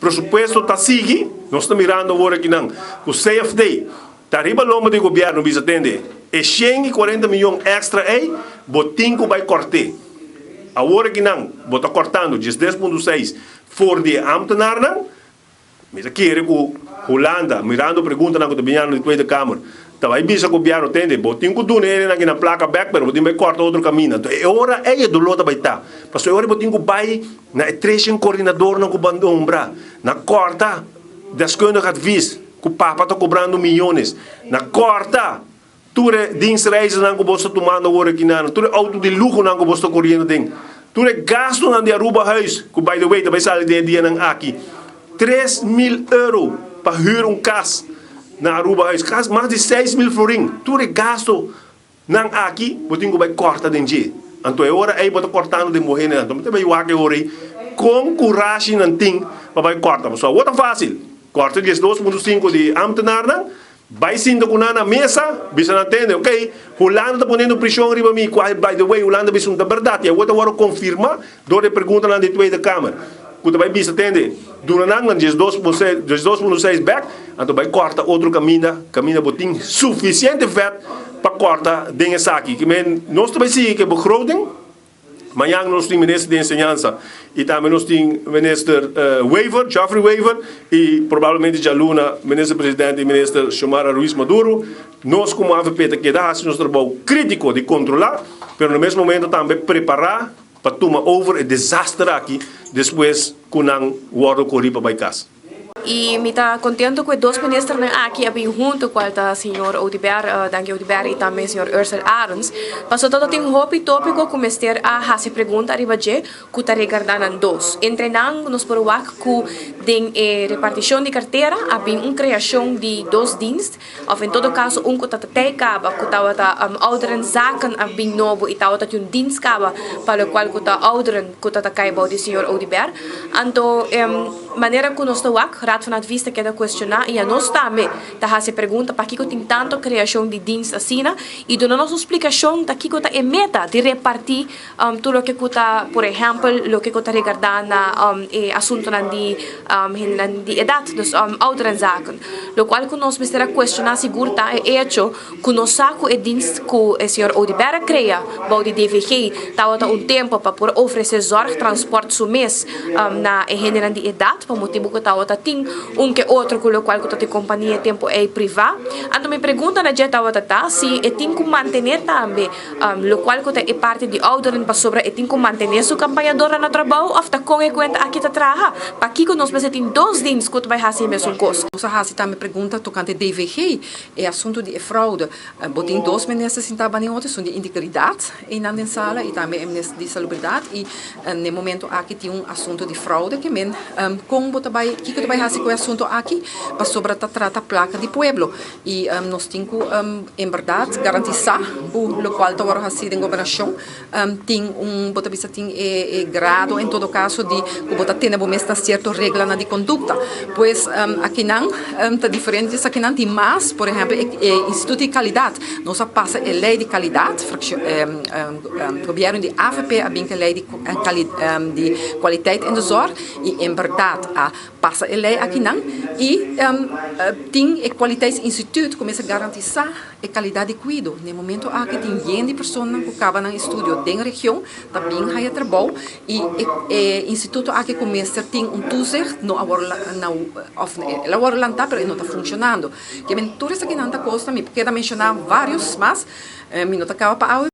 presupuesto está sigue, nós estamos mirando agora aqui não, o CFD, está arriba loma do governo, bisa atende, e 140 milhões extra aí, botinho vai cortar. Agora que não, bota cortando, 10,6 for de ambtenaar não, mas aqui é que Holanda, mirando pergunta na comunidade de Tweede Kamer, também bisa governo tende, botinho que tu nele na placa back, pero botinho vai cortar outro caminho. Então, é hora é do lado vai estar. Mas é hora botinho vai na trechen coordenador na cubando umbra, na corta, deskundig advies, que o papa está cobrando milhões, na corta. Ture dienstreizen na kubosto tomando agora aqui na, ture auto de luxo na kubosto correndo ding. Ture gasto na de Aruba huis, que by the way, também sai de dia nang aqui. 3.000 euro para huur casa na Aruba huis. Casa mais de 6.000 florin. Ture gasto nang aqui, botinho vai corta dentro. Então é hora aí bota cortando de morrer né. Então também o aqui hora com coragem não tem para vai cortar. Mas só outra fácil. Corta de 2,5 de ambtenaar não. Vai sinto com na mesa, bisa na tende, ok? Holanda está ponendo pressão riba mim, by the way, Holanda bisa uma verdade. Eu vou confirmar, dore pergunta na de Tweede Kamer. Quando vai bisa tende, durante ang 2,6 back, então vai corta outro caminho botin suficiente vet para corta dingen saki. Que men nós também sim que begroting. Amanhã nós temos ministro de ensinança e também nós temos ministro Wever, Geoffrey Wever e provavelmente já Luna, ministro-presidente e ministro Xiomara Ruiz Maduro. Nós como AVP que dá nosso trabalho crítico de controlar, mas no mesmo momento também preparar para tomar over o desastre aqui depois que não o corrido para casa. E me está contente que dois ministros aqui bem junto com o senhor Oudibert, danke Oudibert e também o senhor Ursel Arons. Passou todo tem um tópico que mestre a fazer pergunta arriba de que está regardando dois. Entre nós nos provar que tem repartição de carteira, há bem uma criação de dois dienstes, ou em todo caso que está teikaba, que está ouderen zaken há bem novo e está dienst kaba para o qual que está ouderen que está kaiba do senhor Oudibert. Então maneira que nós estamos Raad van Advies quer questionar e a nós também tá fazer pergunta para que tem tanto criação de dienst assim e dando nossa explicação da que é meta de repartir tudo o que está, por exemplo, o que está regardando assunto de idade dos ouderen zaken, lo qual que nós precisamos questionar seguro é hecho que nós saco é dienst que o senhor Oudibert cria, para o DVG, tá tempo para por oferecer zorg transporte no mês na gênero de idade, para motivo que tá tem que outro com o qual que tem companhia tempo é privado. Então me pergunta na jeta se tem que manter também o qual que é parte de ouderen para sobre tem que manter sua campanhadora no trabalho ou está com conta aqui tá trabalha para que nós precisamos dois dias que vai fazer mesmo coisa. Nossa Hasi também pergunta tocante DVG é assunto de fraude. Botem dois ministros em trabalho outros são de integridade e na sala e também ministro de salubridade e no momento aqui tem assunto de fraude que men com bota vai que vai fazer com o assunto aqui para sobre trata placa de pueblo e nós temos em verdade garantizar o qual está agora assim em governação tem bota bisa tem grado em todo caso de que bota tem bom mesmo certo regra de conduta pois aqui não está diferente aqui não tem mais por exemplo instituto de qualidade nós passa a lei de qualidade governo de AVP a bem que lei de qualidade em de zorg e em verdade passa a lei aqui não e tem o qualiteitsinstituut começa a garantir a qualidade de cuidado no momento aqui tem gente de pessoas que acabam no estúdio da região também há trabalho e o instituto aqui começa tem toezicht não agora ela agora lançar mas não está funcionando que mentores aqui não está costa me queda mencionar vários mas me não acaba para